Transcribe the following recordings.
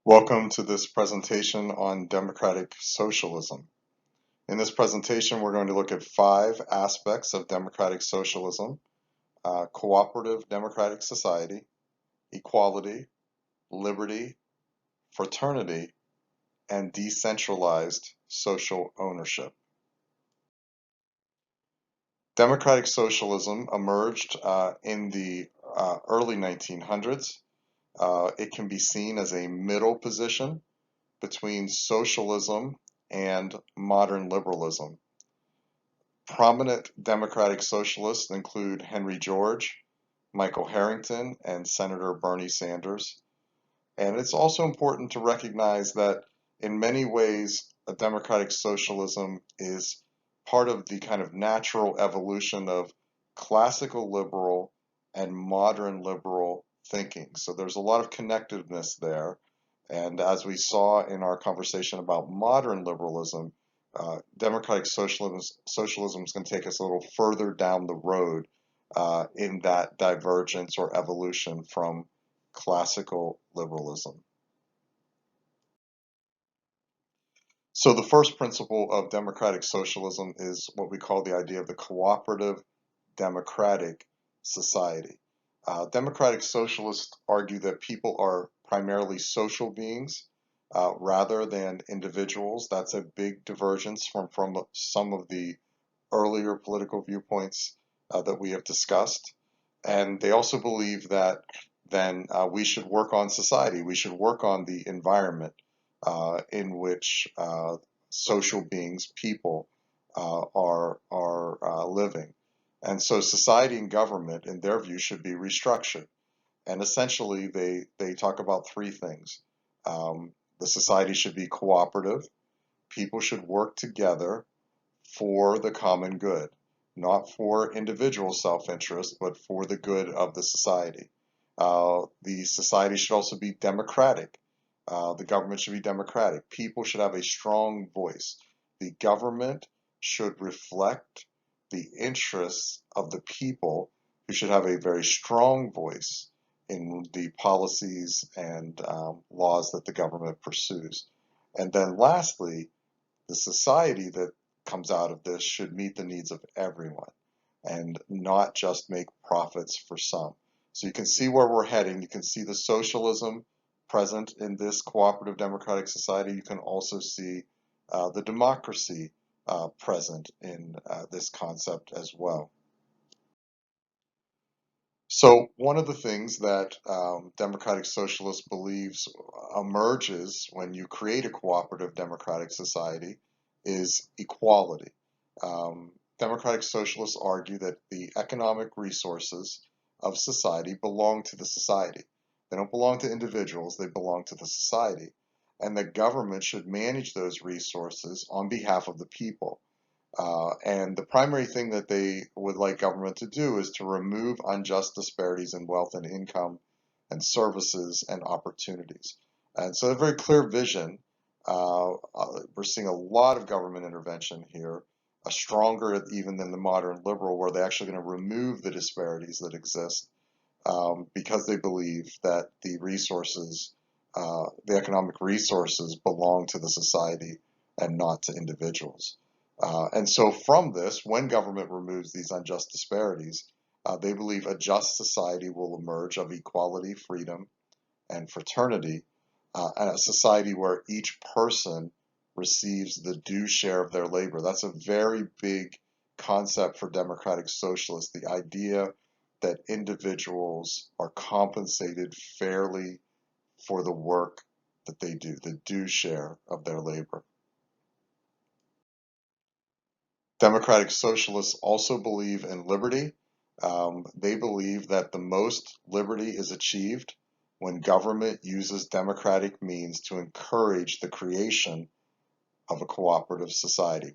Welcome to this presentation on democratic socialism. In this presentation, we're going to look at 5 aspects of democratic socialism: cooperative democratic society, equality, liberty, fraternity, and decentralized social ownership. Democratic socialism emerged in the early 1900s. It can be seen as a middle position between socialism and modern liberalism. Prominent democratic socialists include Henry George, Michael Harrington, and Senator Bernie Sanders. And it's also important to recognize that in many ways, a democratic socialism is part of the kind of natural evolution of classical liberal and modern liberal thinking. So there's a lot of connectiveness there. And as we saw in our conversation about modern liberalism, democratic socialism is going to take us a little further down the road in that divergence or evolution from classical liberalism. So the first principle of democratic socialism is what we call the idea of the cooperative democratic society. Democratic socialists argue that people are primarily social beings rather than individuals. That's a big divergence from some of the earlier political viewpoints that we have discussed. And they also believe that then we should work on society, we should work on the environment in which social beings, people, are living. And so society and government, in their view, should be restructured. And essentially, they talk about 3 things. The society should be cooperative. People should work together for the common good, not for individual self-interest, but for the good of the society. The society should also be democratic. The government should be democratic. People should have a strong voice. The government should reflect the interests of the people, who should have a very strong voice in the policies and laws that the government pursues. And then lastly, the society that comes out of this should meet the needs of everyone and not just make profits for some. So you can see where we're heading. You can see the socialism present in this cooperative democratic society. You can also see the democracy present in this concept as well. So one of the things that democratic socialist believes emerges when you create a cooperative democratic society is equality. Democratic socialists argue that the economic resources of society belong to the society. They don't belong to individuals, they belong to the society. And the government should manage those resources on behalf of the people. And the primary thing that they would like government to do is to remove unjust disparities in wealth and income and services and opportunities. And so a very clear vision. We're seeing a lot of government intervention here, stronger even than the modern liberal, where they're actually going to remove the disparities that exist because they believe that the resources, the economic resources, belong to the society and not to individuals. And so from this, when government removes these unjust disparities, they believe a just society will emerge of equality, freedom, and fraternity, and a society where each person receives the due share of their labor. That's a very big concept for democratic socialists, the idea that individuals are compensated fairly for the work that they do, the due share of their labor. Democratic socialists also believe in liberty. They believe that the most liberty is achieved when government uses democratic means to encourage the creation of a cooperative society.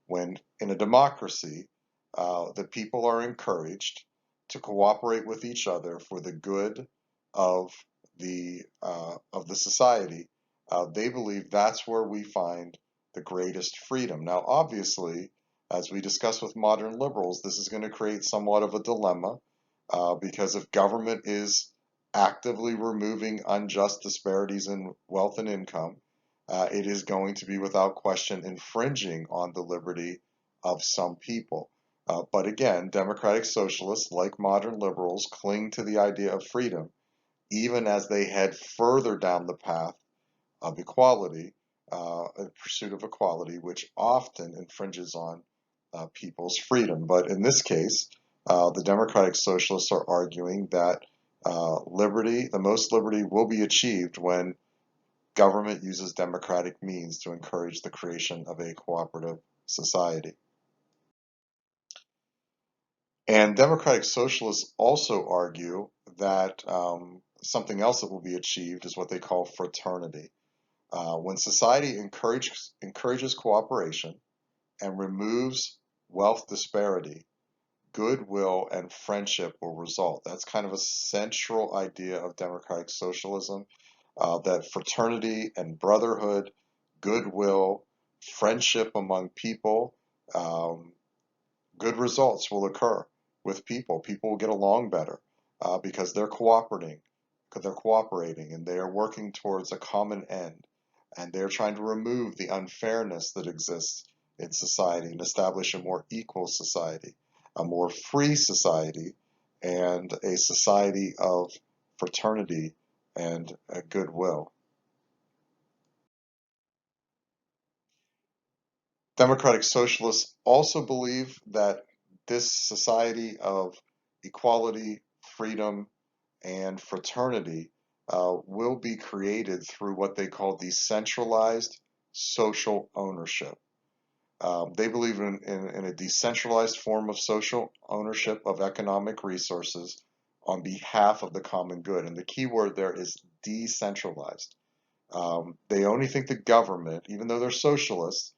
When in a democracy, the people are encouraged to cooperate with each other for the good of the society, they believe that's where we find the greatest freedom. Now, obviously, as we discussed with modern liberals, this is going to create somewhat of a dilemma because if government is actively removing unjust disparities in wealth and income. It is going to be, without question, infringing on the liberty of some people. But again, democratic socialists, like modern liberals, cling to the idea of freedom, even as they head further down the path of equality, a pursuit of equality, which often infringes on people's freedom. But in this case, the democratic socialists are arguing that liberty, the most liberty, will be achieved when government uses democratic means to encourage the creation of a cooperative society. And democratic socialists also argue that something else that will be achieved is what they call fraternity. When society encourages cooperation and removes wealth disparity, goodwill and friendship will result. That's kind of a central idea of democratic socialism, that fraternity and brotherhood, goodwill, friendship among people, um, good results will occur with people. People will get along better because they're cooperating and they are working towards a common end, and they're trying to remove the unfairness that exists in society and establish a more equal society, a more free society, and a society of fraternity and goodwill. Democratic Socialists also believe that this society of equality, freedom, and fraternity will be created through what they call decentralized social ownership. They believe in a decentralized form of social ownership of economic resources on behalf of the common good. And the key word there is decentralized. They only think the government, even though they're socialists,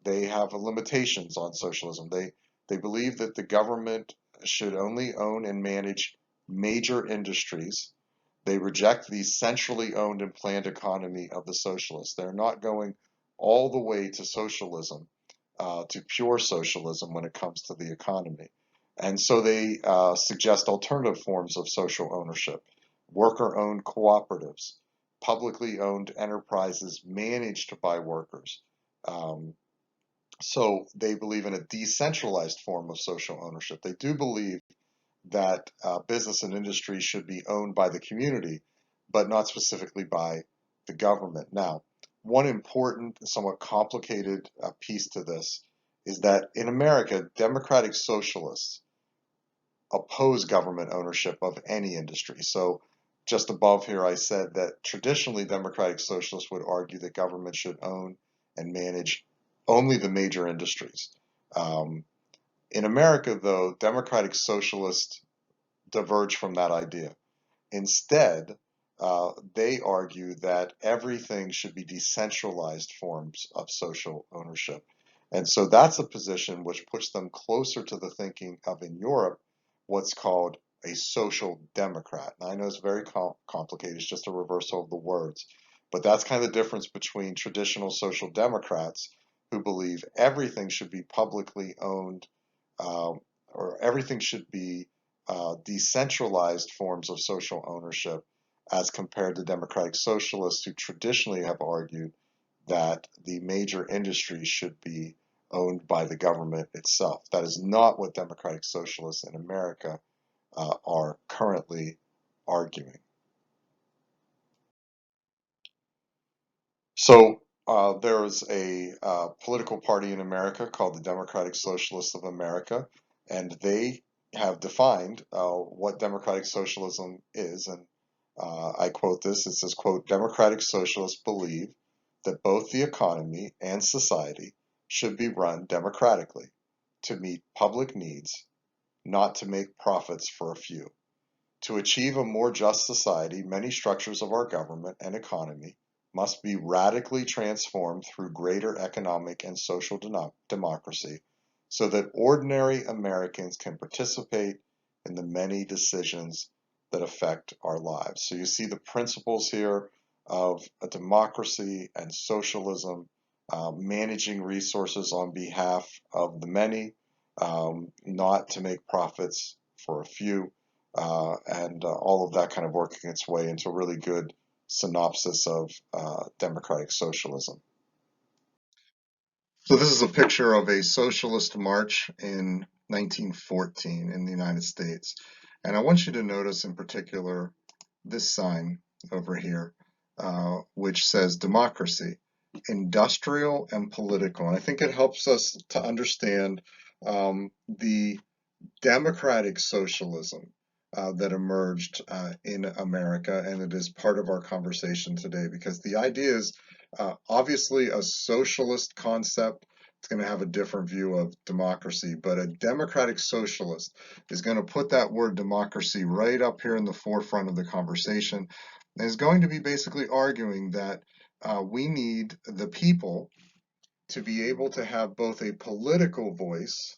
they have limitations on socialism. They believe that the government should only own and manage major industries. They reject the centrally owned and planned economy of the socialists. They're not going all the way to socialism, to pure socialism when it comes to the economy. And so they suggest alternative forms of social ownership, worker owned cooperatives, publicly owned enterprises managed by workers. Um, so they believe in a decentralized form of social ownership. They do believe that business and industry should be owned by the community, but not specifically by the government. Now, one important, somewhat complicated piece to this is that in America, democratic socialists oppose government ownership of any industry. So just above here, I said that traditionally democratic socialists would argue that government should own and manage only the major industries. Um, in America, though, democratic socialists diverge from that idea. Instead, they argue that everything should be decentralized forms of social ownership. And so that's a position which puts them closer to the thinking of, in Europe, what's called a social democrat. Now, I know it's very complicated, it's just a reversal of the words. But that's kind of the difference between traditional social democrats who believe everything should be publicly owned, um, or everything should be decentralized forms of social ownership, as compared to democratic socialists who traditionally have argued that the major industries should be owned by the government itself. That is not what democratic socialists in America are currently arguing. So there is a political party in America called the Democratic Socialists of America, and they have defined what democratic socialism is. And I quote this, it says, quote, "Democratic socialists believe that both the economy and society should be run democratically to meet public needs, not to make profits for a few. To achieve a more just society, many structures of our government and economy must be radically transformed through greater economic and social democracy so that ordinary Americans can participate in the many decisions that affect our lives." So you see the principles here of a democracy and socialism, managing resources on behalf of the many, not to make profits for a few. and all of that kind of working its way into a really good synopsis of democratic socialism. So this is a picture of a socialist march in 1914 in the United States. And I want you to notice in particular this sign over here, which says democracy, industrial and political. And I think it helps us to understand the democratic socialism that emerged in America, and it is part of our conversation today because the idea is obviously a socialist concept. It's going to have a different view of democracy, but a democratic socialist is going to put that word democracy right up here in the forefront of the conversation and is going to be basically arguing that we need the people to be able to have both a political voice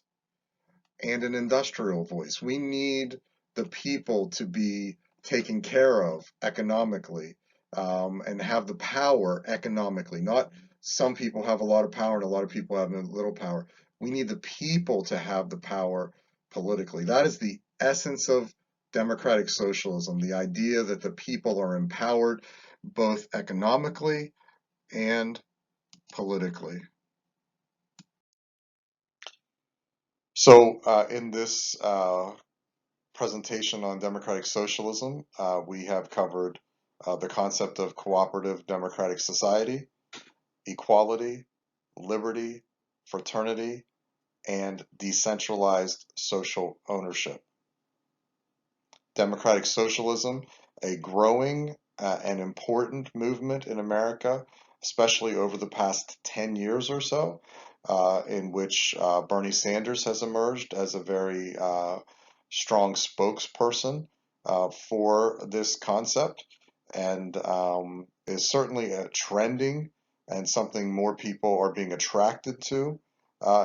and an industrial voice. We need the people to be taken care of economically, and have the power economically. Not some people have a lot of power and a lot of people have little power. We need the people to have the power politically. That is the essence of democratic socialism, the idea that the people are empowered both economically and politically. So in this presentation on democratic socialism, we have covered the concept of cooperative democratic society, equality, liberty, fraternity, and decentralized social ownership. Democratic socialism, a growing and important movement in America, especially over the past 10 years or so, in which Bernie Sanders has emerged as a very strong spokesperson for this concept, and is certainly trending and something more people are being attracted to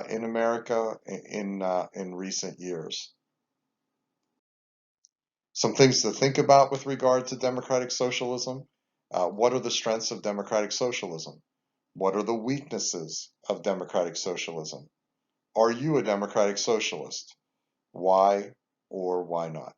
in America in recent years. Some things to think about with regard to democratic socialism. What are the strengths of democratic socialism? What are the weaknesses of democratic socialism? Are you a democratic socialist? Why or why not?